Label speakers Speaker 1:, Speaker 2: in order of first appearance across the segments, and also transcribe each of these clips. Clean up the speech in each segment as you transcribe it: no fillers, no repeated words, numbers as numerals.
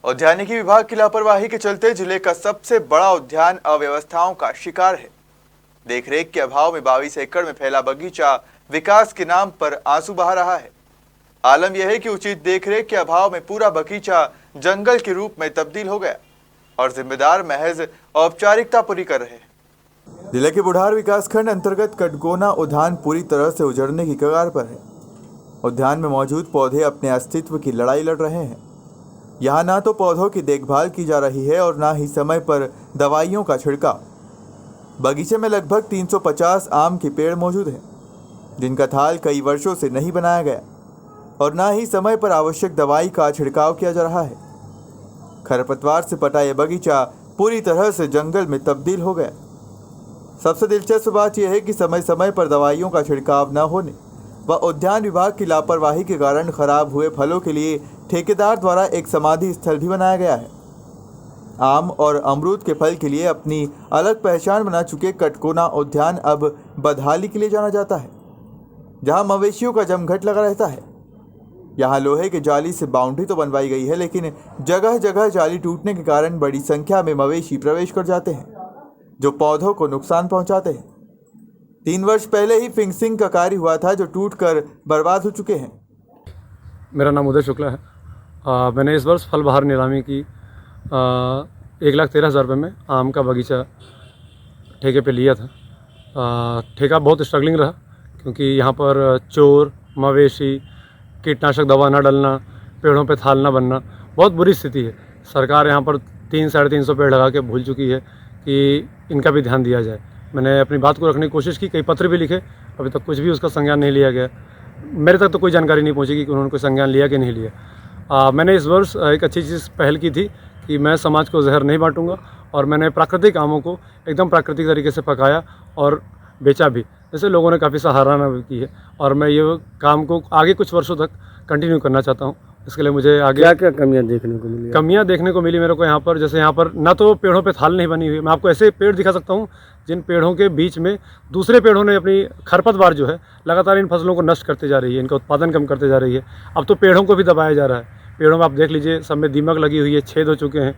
Speaker 1: उद्यानिकी विभाग की लापरवाही के चलते जिले का सबसे बड़ा उद्यान अव्यवस्थाओं का शिकार है। देखरेख के अभाव में 22 एकड़ में फैला बगीचा विकास के नाम पर आंसू बहा रहा है। आलम यह है कि उचित देखरेख के अभाव में पूरा बगीचा जंगल के रूप में तब्दील हो गया और जिम्मेदार महज औपचारिकता पूरी कर रहे हैं। जिले के बुढ़ार विकासखंड अंतर्गत कटगोना उद्यान पूरी तरह से उजड़ने की कगार पर है। उद्यान में मौजूद पौधे अपने अस्तित्व की लड़ाई लड़ रहे हैं। यहाँ ना तो पौधों की देखभाल की जा रही है और ना ही समय पर दवाइयों का छिड़काव। बगीचे में लगभग 350 आम के पेड़ मौजूद हैं, जिनका थाल कई वर्षों से नहीं बनाया गया और ना ही समय पर आवश्यक दवाई का छिड़काव किया जा रहा है। खरपतवार से पटा यह बगीचा पूरी तरह से जंगल में तब्दील हो गया। सबसे दिलचस्प बात यह है कि समय समय पर दवाइयों का छिड़काव न होने व उद्यान विभाग की लापरवाही के कारण खराब हुए फलों के लिए ठेकेदार द्वारा एक समाधि स्थल भी बनाया गया है। आम और अमरूद के फल के लिए अपनी अलग पहचान बना चुके कटकोना उद्यान अब बदहाली के लिए जाना जाता है, जहां मवेशियों का जमघट लगा रहता है। यहां लोहे के जाली से बाउंड्री तो बनवाई गई है, लेकिन जगह जगह जाली टूटने के कारण बड़ी संख्या में मवेशी प्रवेश कर जाते हैं, जो पौधों को नुकसान पहुंचाते हैं। 3 वर्ष पहले ही फिंसिंग का कार्य हुआ था, जो टूटकर बर्बाद हो चुके हैं।
Speaker 2: मेरा नाम उदय शुक्ला है। मैंने इस वर्ष फल बहार नीलामी की 1,13,000 रुपये में आम का बगीचा ठेके पे लिया था। ठेका बहुत स्ट्रगलिंग रहा, क्योंकि यहाँ पर चोर, मवेशी, कीटनाशक दवा न डलना, पेड़ों पे थाल न बनना, बहुत बुरी स्थिति है। सरकार यहाँ पर 300-350 पेड़ लगा के भूल चुकी है कि इनका भी ध्यान दिया जाए। मैंने अपनी बात को रखने की कोशिश की, कई पत्र भी लिखे, अभी तक कुछ भी उसका संज्ञान नहीं लिया गया। मेरे तक तो कोई जानकारी नहीं पहुंची कि उन्होंने कोई संज्ञान लिया कि नहीं लिया। मैंने इस वर्ष एक अच्छी चीज़ पहल की थी कि मैं समाज को जहर नहीं बांटूंगा, और मैंने प्राकृतिक आमों को एकदम प्राकृतिक तरीके से पकाया और बेचा भी, जैसे लोगों ने काफ़ी सराहना की है। और मैं ये काम को आगे कुछ वर्षों तक कंटिन्यू करना चाहता हूँ। इसके लिए मुझे आगे
Speaker 3: क्या क्या कमियां देखने को मिली?
Speaker 2: कमियां देखने को मिली मेरे को यहाँ पर, जैसे यहाँ पर ना तो पेड़ों पे थाल नहीं बनी हुई। मैं आपको ऐसे पेड़ दिखा सकता हूँ जिन पेड़ों के बीच में दूसरे पेड़ों ने अपनी खरपतवार जो है लगातार इन फसलों को नष्ट करते जा रही है, इनका उत्पादन कम करते जा रही है। अब तो पेड़ों को भी दबाया जा रहा है। पेड़ों में आप देख लीजिए, सब में दीमक लगी हुई है, छेद हो चुके हैं,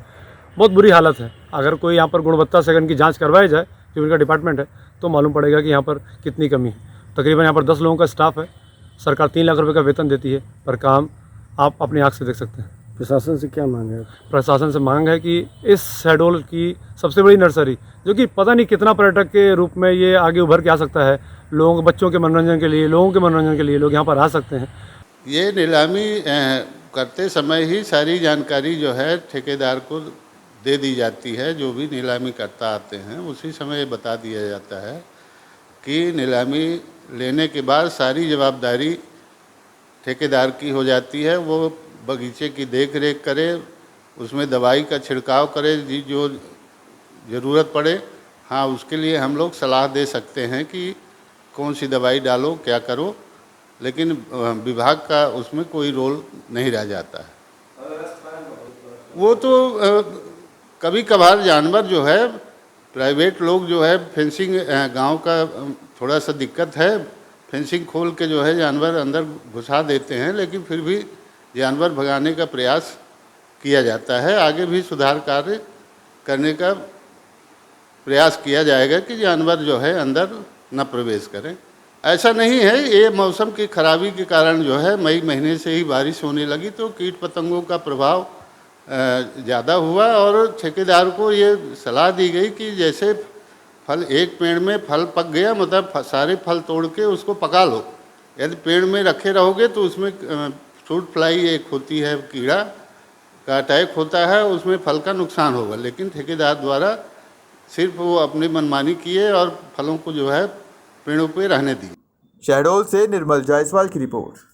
Speaker 2: बहुत बुरी हालत है। अगर कोई यहाँ पर गुणवत्ता से इनकी जाँच करवाई जाए, जो इनका डिपार्टमेंट है, तो मालूम पड़ेगा कि यहाँ पर कितनी कमी है। तकरीबन यहाँ पर 10 लोगों का स्टाफ है। सरकार 3 लाख रुपये का वेतन देती है, पर काम आप अपनी आँख से देख सकते हैं।
Speaker 3: प्रशासन से क्या मांग है?
Speaker 2: प्रशासन से मांग है कि इस शहडोल की सबसे बड़ी नर्सरी, जो कि पता नहीं कितना पर्यटक के रूप में ये आगे उभर के आ सकता है, लोगों के बच्चों के मनोरंजन के लिए, लोगों के मनोरंजन के लिए लोग यहाँ पर आ सकते हैं।
Speaker 4: ये नीलामी करते समय ही सारी जानकारी जो है ठेकेदार को दे दी जाती है। जो भी नीलामी करता आते हैं उसी समय बता दिया जाता है कि नीलामी लेने के बाद सारी जवाबदारी ठेकेदार की हो जाती है। वो बगीचे की देख रेख करे, उसमें दवाई का छिड़काव करे जो ज़रूरत पड़े। हाँ, उसके लिए हम लोग सलाह दे सकते हैं कि कौन सी दवाई डालो, क्या करो, लेकिन विभाग का उसमें कोई रोल नहीं रह जाता है। वो तो कभी कभार जानवर जो है, प्राइवेट लोग जो है फेंसिंग, गांव का थोड़ा सा दिक्कत है, फेंसिंग खोल के जो है जानवर अंदर घुसा देते हैं, लेकिन फिर भी जानवर भगाने का प्रयास किया जाता है। आगे भी सुधार कार्य करने का प्रयास किया जाएगा कि जानवर जो है अंदर न प्रवेश करें। ऐसा नहीं है, ये मौसम की खराबी के कारण जो है मई महीने से ही बारिश होने लगी, तो कीट पतंगों का प्रभाव ज़्यादा हुआ और ठेकेदार को ये सलाह दी गई कि जैसे फल, एक पेड़ में फल पक गया, मतलब सारे फल तोड़ के उसको पका लो। यदि पेड़ में रखे रहोगे तो उसमें फ्रूट फ्लाई एक होती है, कीड़ा का अटैक होता है, उसमें फल का नुकसान होगा। लेकिन ठेकेदार द्वारा सिर्फ वो अपनी मनमानी किए और फलों को जो है पेड़ों पे रहने दी।
Speaker 1: शहडोल से निर्मल जायसवाल की रिपोर्ट।